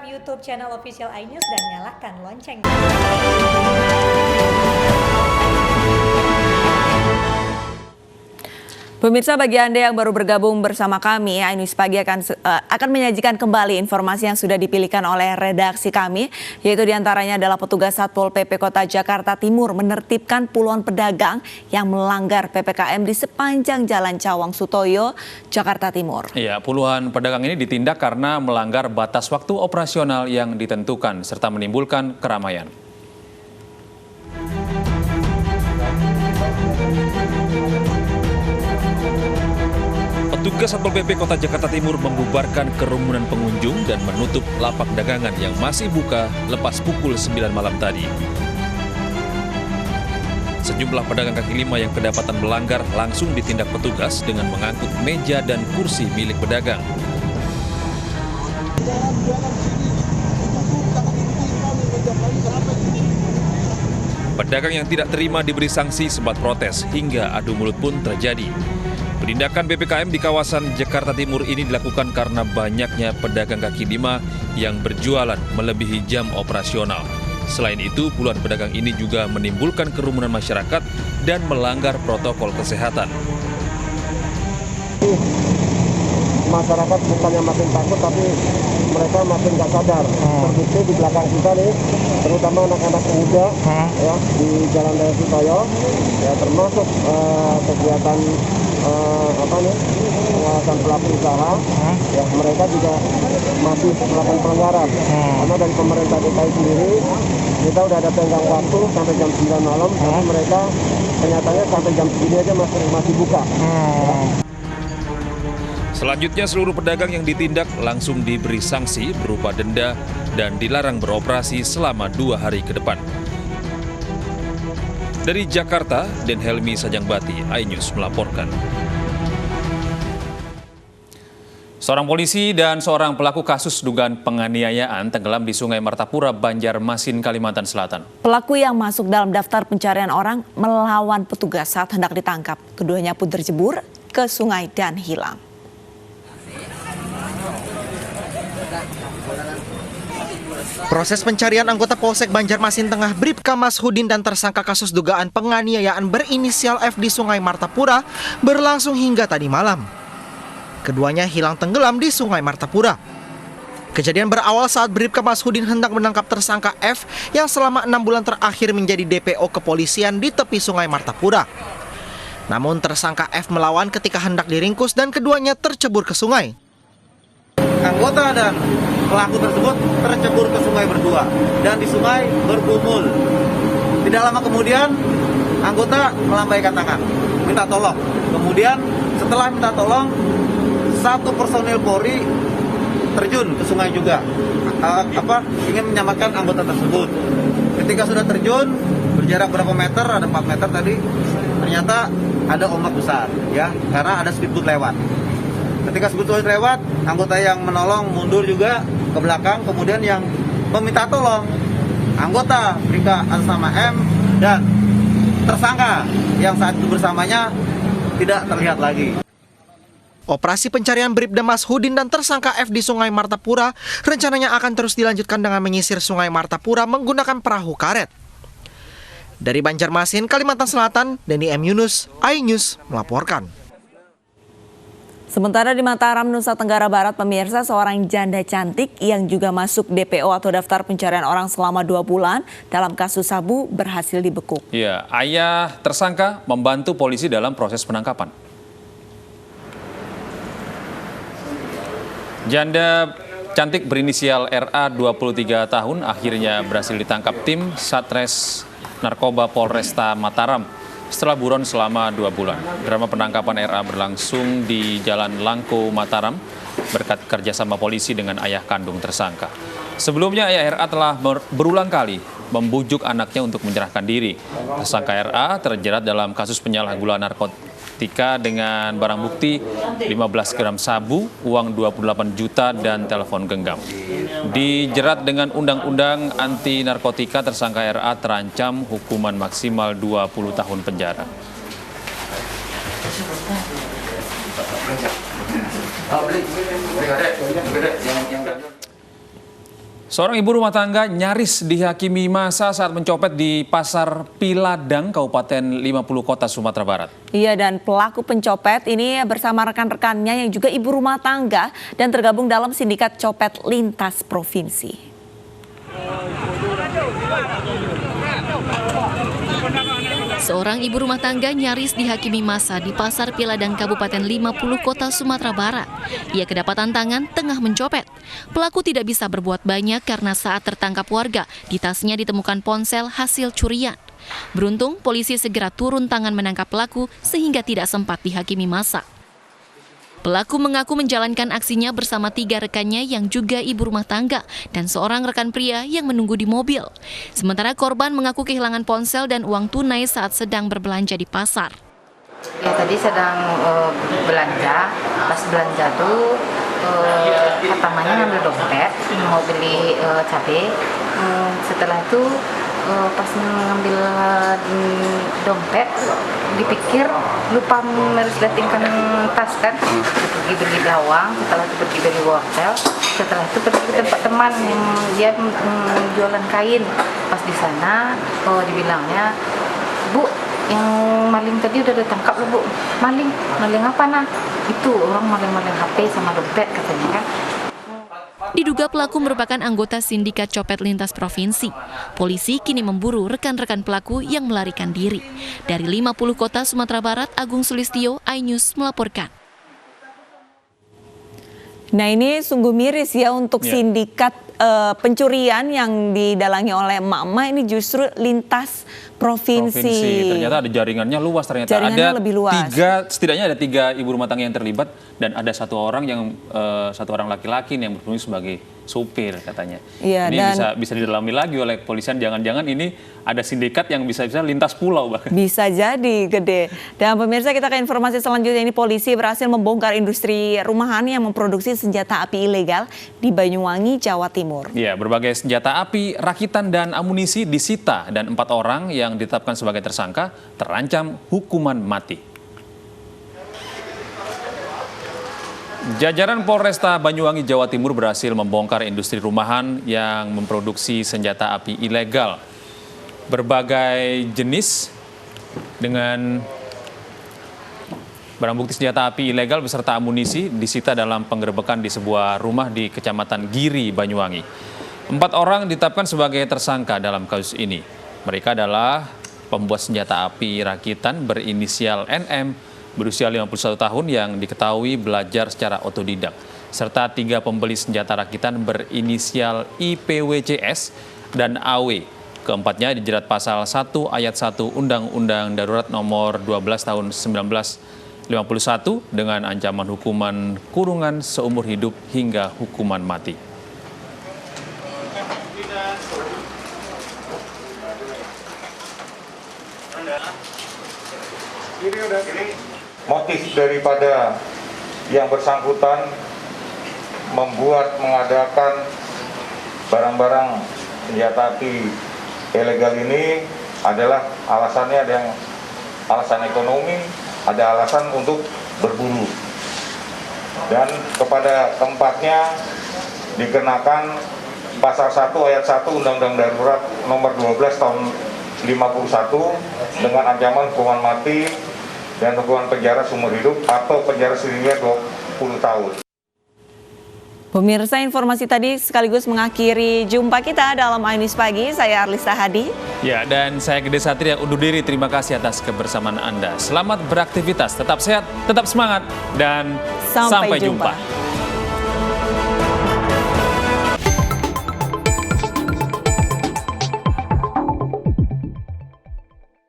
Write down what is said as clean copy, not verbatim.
YouTube channel official iNews dan nyalakan lonceng. Pemirsa, bagi Anda yang baru bergabung bersama kami, iNews Pagi akan menyajikan kembali informasi yang sudah dipilihkan oleh redaksi kami, yaitu diantaranya adalah petugas Satpol PP Kota Jakarta Timur menertibkan puluhan pedagang yang melanggar PPKM di sepanjang Jalan Cawang Sutoyo, Jakarta Timur. Ya, puluhan pedagang ini ditindak karena melanggar batas waktu operasional yang ditentukan serta menimbulkan keramaian. Petugas Satpol PP Kota Jakarta Timur membubarkan kerumunan pengunjung dan menutup lapak dagangan yang masih buka lepas pukul 9 malam tadi. Sejumlah pedagang kaki lima yang kedapatan melanggar langsung ditindak petugas dengan mengangkut meja dan kursi milik pedagang. Pedagang yang tidak terima diberi sanksi sempat protes hingga adu mulut pun terjadi. Penindakan PPKM di kawasan Jakarta Timur ini dilakukan karena banyaknya pedagang kaki lima yang berjualan melebihi jam operasional. Selain itu, puluhan pedagang ini juga menimbulkan kerumunan masyarakat dan melanggar protokol kesehatan. Masyarakat bukannya makin takut, tapi mereka makin nggak sadar. Terbukti di belakang kita nih, terutama anak-anak muda ya di Jalan Raya Sutoyo, ya termasuk kegiatan pengawasan pelaku usaha, ya mereka juga masih melakukan pelanggaran. Karena dari pemerintah DKI sendiri, kita udah ada tenggang waktu sampai jam 9 malam, tapi mereka kenyataannya sampai jam segini aja masih buka. Ya. Selanjutnya, seluruh pedagang yang ditindak langsung diberi sanksi berupa denda dan dilarang beroperasi selama 2 hari ke depan. Dari Jakarta, Den Helmi Sajangbati, iNews melaporkan. Seorang polisi dan seorang pelaku kasus dugaan penganiayaan tenggelam di Sungai Martapura, Banjarmasin, Kalimantan Selatan. Pelaku yang masuk dalam daftar pencarian orang melawan petugas saat hendak ditangkap. Keduanya pun terjebur ke sungai dan hilang. Proses pencarian anggota Polsek Banjarmasin Tengah Bribka Mashudin dan tersangka kasus dugaan penganiayaan berinisial F di Sungai Martapura berlangsung hingga tadi malam. Keduanya hilang tenggelam di Sungai Martapura. Kejadian berawal saat Bribka Mashudin hendak menangkap tersangka F yang selama 6 bulan terakhir menjadi DPO kepolisian di tepi Sungai Martapura. Namun tersangka F melawan ketika hendak diringkus dan keduanya tercebur ke sungai. Anggota dan pelaku tersebut tercebur ke sungai berdua dan di sungai bergumul. Tidak lama kemudian anggota melambaikan tangan, minta tolong. Kemudian setelah minta tolong, satu personil Polri terjun ke sungai juga, ingin menyelamatkan anggota tersebut. Ketika sudah terjun, berjarak berapa meter, ada 4 meter tadi, ternyata ada ombak besar, ya, karena ada speedboat lewat. Ketika speedboat lewat, anggota yang menolong mundur juga ke belakang, kemudian yang meminta tolong anggota Bribka atas nama M dan tersangka yang saat itu bersamanya tidak terlihat lagi. Operasi pencarian Bribda Mashudin dan tersangka F di Sungai Martapura rencananya akan terus dilanjutkan dengan menyisir Sungai Martapura menggunakan perahu karet. Dari Banjarmasin, Kalimantan Selatan, Denny M. Yunus, iNews melaporkan. Sementara di Mataram, Nusa Tenggara Barat, pemirsa, seorang janda cantik yang juga masuk DPO atau daftar pencarian orang selama 2 bulan dalam kasus sabu berhasil dibekuk. Ya, ayah tersangka membantu polisi dalam proses penangkapan. Janda cantik berinisial RA 23 tahun akhirnya berhasil ditangkap tim Satres Narkoba Polresta Mataram setelah buron selama 2 bulan. Drama penangkapan RA berlangsung di Jalan Langko, Mataram berkat kerjasama polisi dengan ayah kandung tersangka. Sebelumnya ayah RA telah berulang kali membujuk anaknya untuk menyerahkan diri. Tersangka RA terjerat dalam kasus penyalahgunaan narkotika dengan barang bukti 15 gram sabu, uang 28 juta, dan telepon genggam. Dijerat dengan undang-undang anti narkotika, tersangka RA terancam hukuman maksimal 20 tahun penjara. Seorang ibu rumah tangga nyaris dihakimi massa saat mencopet di Pasar Piladang, Kabupaten 50 Kota, Sumatera Barat. Iya, dan pelaku pencopet ini bersama rekan-rekannya yang juga ibu rumah tangga dan tergabung dalam sindikat copet lintas provinsi. Seorang ibu rumah tangga nyaris dihakimi massa di Pasar Piladang, Kabupaten 50 Kota, Sumatera Barat. Ia kedapatan tangan tengah mencopet. Pelaku tidak bisa berbuat banyak karena saat tertangkap warga, di tasnya ditemukan ponsel hasil curian. Beruntung, polisi segera turun tangan menangkap pelaku sehingga tidak sempat dihakimi massa. Pelaku mengaku menjalankan aksinya bersama 3 rekannya yang juga ibu rumah tangga dan seorang rekan pria yang menunggu di mobil. Sementara korban mengaku kehilangan ponsel dan uang tunai saat sedang berbelanja di pasar. Ya, tadi sedang belanja, pas belanja tuh pertamanya ngambil dompet, mau beli cabai. Setelah itu pas ngambil dompet, dipikir lupa meresletingkan tas kan, pergi beli bawang, setelah itu pergi beli wortel, setelah itu pergi ke tempat teman yang dia jualan kain. Pas di sana, dibilangnya, "Bu, yang maling tadi udah ditangkap loh, Bu." Maling apa nah? Itu orang maling-maling HP sama dompet katanya kan. Diduga pelaku merupakan anggota sindikat copet lintas provinsi. Polisi kini memburu rekan-rekan pelaku yang melarikan diri. Dari 50 Kota Sumatera Barat, Agung Sulistyo, iNews melaporkan. Nah, ini sungguh miris ya untuk sindikat pencurian yang didalangi oleh emak-emak ini justru lintas provinsi. Ternyata ada jaringannya luas, ternyata jaringannya ada lebih luas. Setidaknya ada 3 ibu rumah tangga yang terlibat dan ada satu orang laki-laki yang berfungsi sebagai supir katanya. Iya, ini dan bisa didalami lagi oleh kepolisian, jangan-jangan ini ada sindikat yang bisa lintas pulau bahkan. Bisa jadi gede. Dan pemirsa, kita ke informasi selanjutnya. Ini polisi berhasil membongkar industri rumahan yang memproduksi senjata api ilegal di Banyuwangi, Jawa Timur. Ya, berbagai senjata api, rakitan dan amunisi disita dan 4 orang yang ditetapkan sebagai tersangka terancam hukuman mati. Jajaran Polresta Banyuwangi, Jawa Timur berhasil membongkar industri rumahan yang memproduksi senjata api ilegal. Berbagai jenis dengan barang bukti senjata api ilegal beserta amunisi disita dalam penggerebekan di sebuah rumah di Kecamatan Giri, Banyuwangi. 4 orang ditetapkan sebagai tersangka dalam kasus ini. Mereka adalah pembuat senjata api rakitan berinisial NM berusia 51 tahun yang diketahui belajar secara otodidak, serta 3 pembeli senjata rakitan berinisial IPWCS dan AW. Keempatnya dijerat pasal 1 ayat 1 Undang-Undang Darurat nomor 12 tahun 1951 dengan ancaman hukuman kurungan seumur hidup hingga hukuman mati. Motif daripada yang bersangkutan mengadakan barang-barang senjata api ilegal ini adalah alasannya ada yang alasan ekonomi, ada alasan untuk berburu. Dan kepada keempatnya dikenakan pasal 1 ayat 1 Undang-Undang Darurat nomor 12 tahun 51 dengan ancaman hukuman mati dan hukuman penjara seumur hidup atau penjara selama 20 tahun. Pemirsa, informasi tadi sekaligus mengakhiri jumpa kita dalam iNews Pagi. Saya Arlista Hadi. Ya, dan saya Gede Satria undur diri. Terima kasih atas kebersamaan Anda. Selamat beraktivitas, tetap sehat, tetap semangat, dan sampai jumpa.